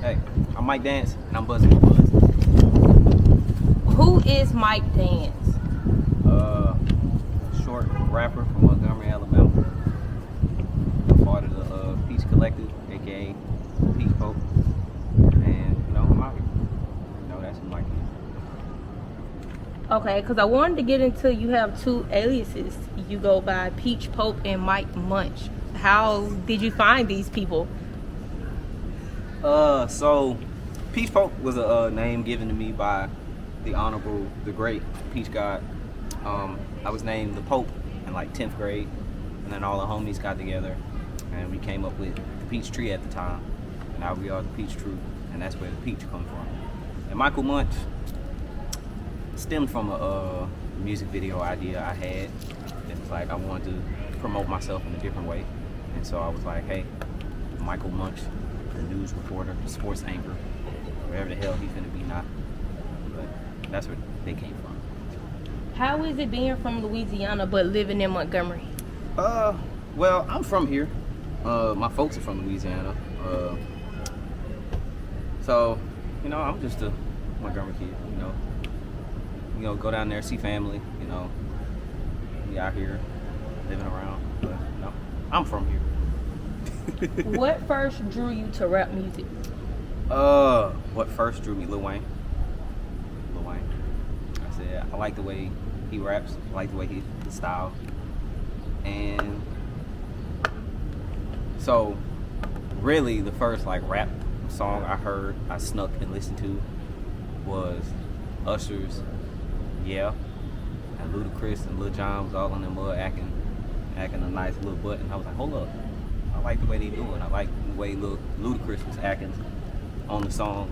Hey, I'm Mike Dantz, and I'm Buzzin with Buzzin. Who is Mike Dantz? Short rapper from Montgomery, Alabama. Part of the Peach Collective, aka Peach Pope. And, I'm out here. That's who Mike is. Okay, because I wanted to get into, you have two aliases. You go by Peach Pope and Mike Munch. How did you find these people? So Peach Pope was a name given to me by the Honorable, the great Peach God. I was named the Pope in like 10th grade, and then all the homies got together, and we came up with the Peach Tree at the time. And now we are the Peach Tree, and that's where the peach comes from. And Michael Munch stemmed from a music video idea I had. It was like I wanted to promote myself in a different way, and so I was like, hey, Michael Munch, the news reporter, sports anchor, wherever the hell he finna be now. But that's where they came from. How is it being from Louisiana but living in Montgomery? Well, I'm from here. My folks are from Louisiana. So, I'm just a Montgomery kid, go down there, see family, be out here living around. But, I'm from here. What first drew you to rap music? What first drew me? Lil Wayne. I said I like the way he raps. I like the way his style. And so, really, the first rap song I heard, I snuck and listened to, was Usher's "Yeah," and Ludacris and Lil Jon was all on them mud acting a nice little butt, and I was like, hold up. I like the way they do it. I like the way Ludacris was acting on the song.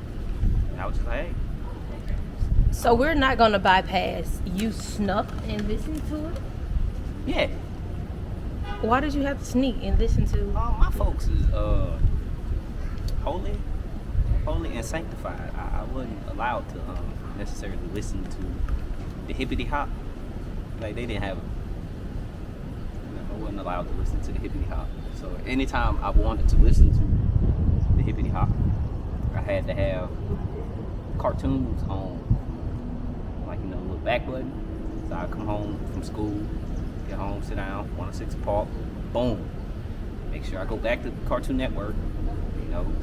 And I was just like, hey. So we're not going to bypass. You snuck and listened to it? Yeah. Why did you have to sneak and listen to? My folks is holy and sanctified. I wasn't allowed to necessarily listen to the hippity hop. Like they didn't have. I wasn't allowed to listen to the hippity hop. So anytime I wanted to listen to the hippity hop, I had to have cartoons on, a little back button. So I'd come home from school, get home, sit down, 106 Park, boom. Make sure I go back to Cartoon Network,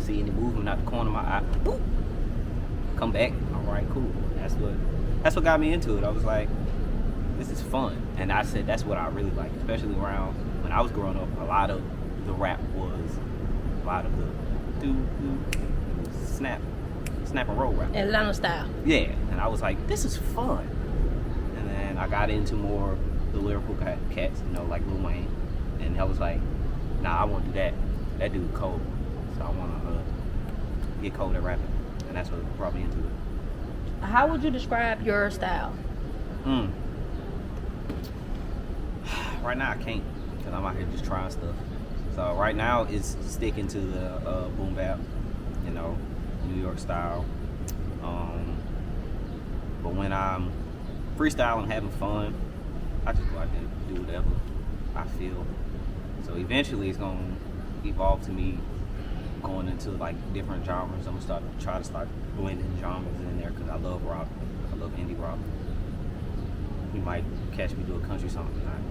see any movement out the corner of my eye, boop. Come back, all right, cool. That's what got me into it. I was like, this is fun. And I said that's what I really like, especially around when I was growing up. A lot of the rap was a lot of the snap and roll rap. Atlanta style. Yeah, and I was like, this is fun. And then I got into more the lyrical cats, like Lil Wayne. And I was like, nah, I want to do that. That dude cold. So I want to get cold at rapping. And that's what brought me into it. How would you describe your style? Right now I can't, because I'm out here just trying stuff. So right now it's sticking to the boom bap, New York style. But when I'm freestyling, having fun, I just go out there and do whatever I feel. So eventually it's gonna evolve to me going into different genres. I'm gonna try to start blending genres in there because I love rock. I love indie rock. You might catch me do a country song tonight.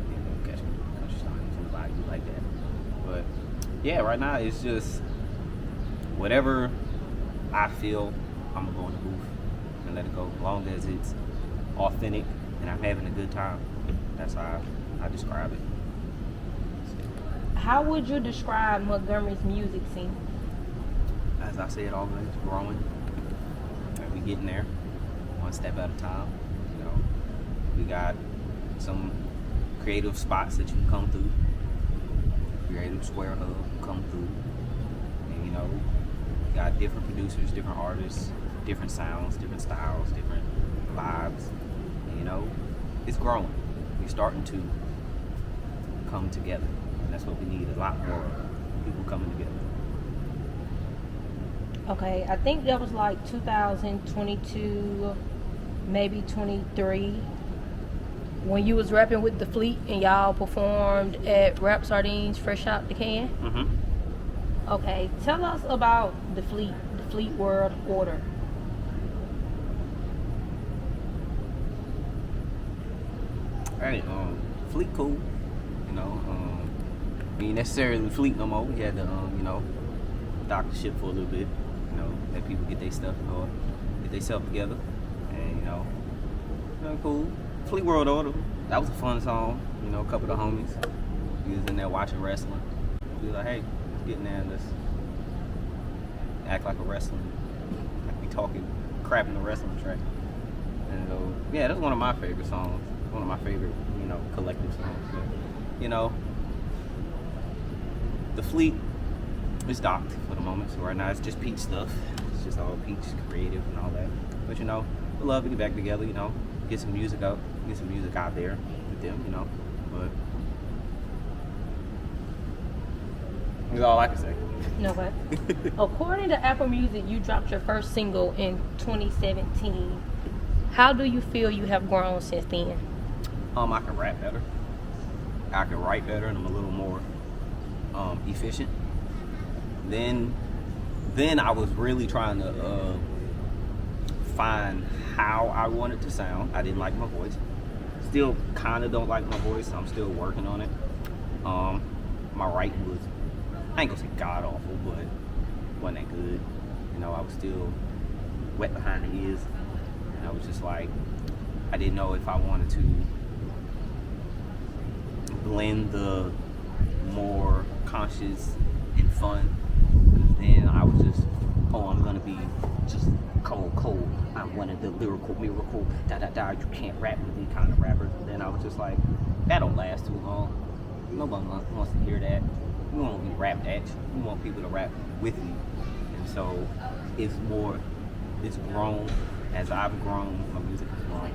Catch me do a country song. Somebody do like that. But yeah, right now it's just whatever I feel, I'm gonna go in the booth and let it go. As long as it's authentic and I'm having a good time, that's how I describe it. How would you describe Montgomery's music scene? As I said, always growing. And we getting there, one step at a time. We got some creative spots that you can come through. Creative Square Hub come through. And we got different producers, different artists, different sounds, different styles, different vibes. And it's growing. We're starting to come together. And that's what we need, a lot more people coming together. Okay, I think that was 2022, maybe 23, when you was rapping with the Fleet and y'all performed at Rap Sardines Fresh Out the Can. Mm-hmm. Okay, tell us about the Fleet Fleet World Order? Hey, Fleet cool. You know, we ain't necessarily Fleet no more. We had to, you know, dock the ship for a little bit. You know, let people get their stuff in order, get themselves together, and you know, cool. Fleet World Order. That was a fun song. You know, a couple of the homies. We was in there watching wrestling. We was like, hey, let's get in there and let's act like a wrestling. Like we talking crap in the wrestling track. And so, yeah, that's one of my favorite songs. One of my favorite, you know, collective songs. But, you know, the Fleet is docked for the moment. So right now it's just Peach stuff. It's just all Peach creative and all that. But you know, we'd love to get back together, you know, get some music out there with them, you know. But that's all I can say. No, but according to Apple Music, you dropped your first single in 2017. How do you feel you have grown since then? I can rap better. I can write better, and I'm a little more efficient. Then I was really trying to find how I wanted to sound. I didn't like my voice. Still kind of don't like my voice. I'm still working on it. My writing was, I ain't gonna say god awful, but wasn't that good. You know, I was still wet behind the ears. And I was just like, I didn't know if I wanted to blend the more conscious and fun. And then I was just, I'm gonna be just cold. I'm one of the lyrical miracle, you can't rap with me kind of rappers. And then I was just like, that don't last too long. Nobody wants to hear that. We want to be rapped at. We want people to rap with me. And so it's grown as I've grown, my music has grown.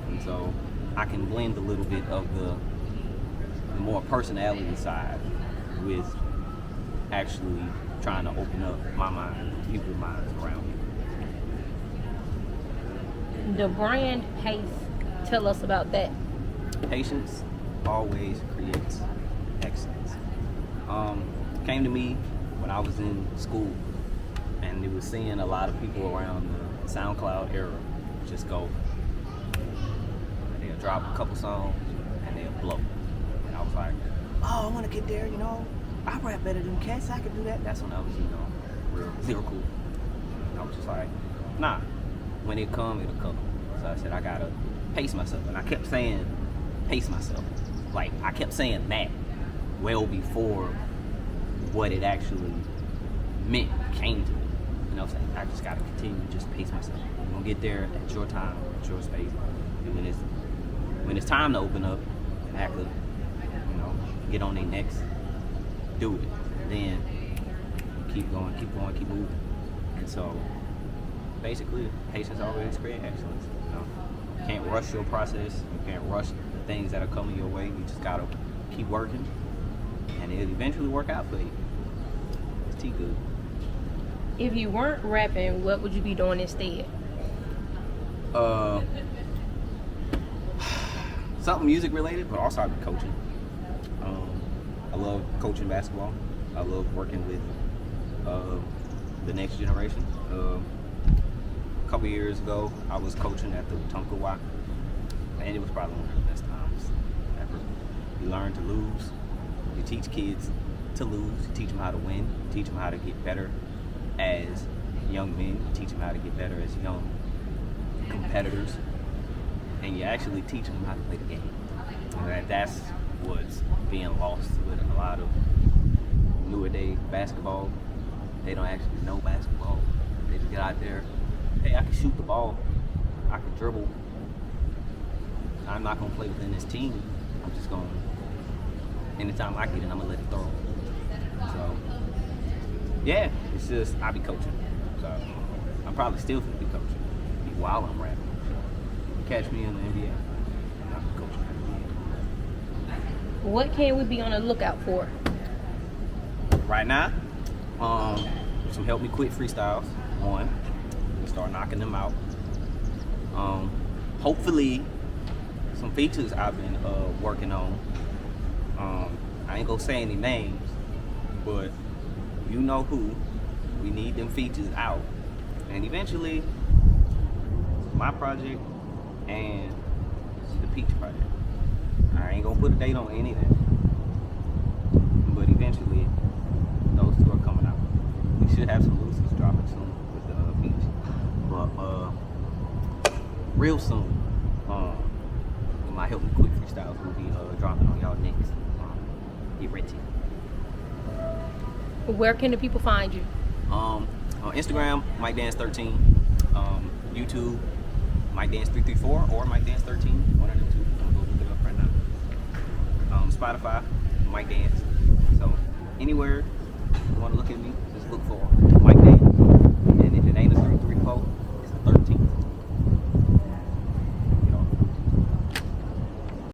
And so I can blend a little bit of the more personality side with actually trying to open up my mind, people's minds around me. The brand Pace, tell us about that. Patience always creates excellence. Came to me when I was in school, and it was seeing a lot of people around the SoundCloud era just go, and they'll drop a couple songs and they'll blow. And I was like, I want to get there, you know. I rap better than cats. I can do that. That's when I was, you know, real lyrical. And I was just like, nah. When it come, it'll come. So I said, I gotta pace myself. And I kept saying, pace myself. Like, I kept saying that well before what it actually meant came to me. And I was like, I just gotta continue to just pace myself. I'm gonna get there at your time, at your space. And when it's time to open up and act up, you know, get on their necks, do it. And then keep going, keep moving. And so basically, patience always creates excellence. You know? You can't rush your process. You can't rush the things that are coming your way. You just gotta keep working, and it'll eventually work out for you. It's too good. If you weren't rapping, what would you be doing instead? Something music related, but also I'd be coaching. I love coaching basketball. I love working with the next generation. A couple years ago, I was coaching at the Tonkawa, and it was probably one of the best times ever. You learn to lose. You teach kids to lose. You teach them how to win. You teach them how to get better as young men. You teach them how to get better as young competitors. And you actually teach them how to play the game. And that's what's being lost with a lot of newer day basketball. They don't actually know basketball. They just get out there. Hey, I can shoot the ball. I can dribble. I'm not gonna play within this team. I'm just gonna, anytime I get it, I'm gonna let it throw. So, yeah, it's just, I be coaching. So, I'm probably still gonna be coaching while I'm rapping. Catch me in the NBA. I'm not coaching. What can we be on the lookout for? Right now, some Help Me Quit freestyles. One, we'll start knocking them out. Hopefully, some features I've been working on. I ain't gonna say any names, but you know who. We need them features out. And eventually, my project and the Peach project. I ain't gonna put a date on any of that. But eventually, those two are coming out. We should have some loosies dropping soon with the Peach. But real soon, my Help Me Quick freestyles will be dropping on y'all next. Get ready. Where can the people find you? On Instagram, Mike Dance 13. YouTube, Mike Dance 334 or Mike Dance 13. One of the two. I'm gonna go look it up right now. Spotify, Mike Dance. So anywhere you want to look at me, just look for Mike Dance. And if it ain't a 334,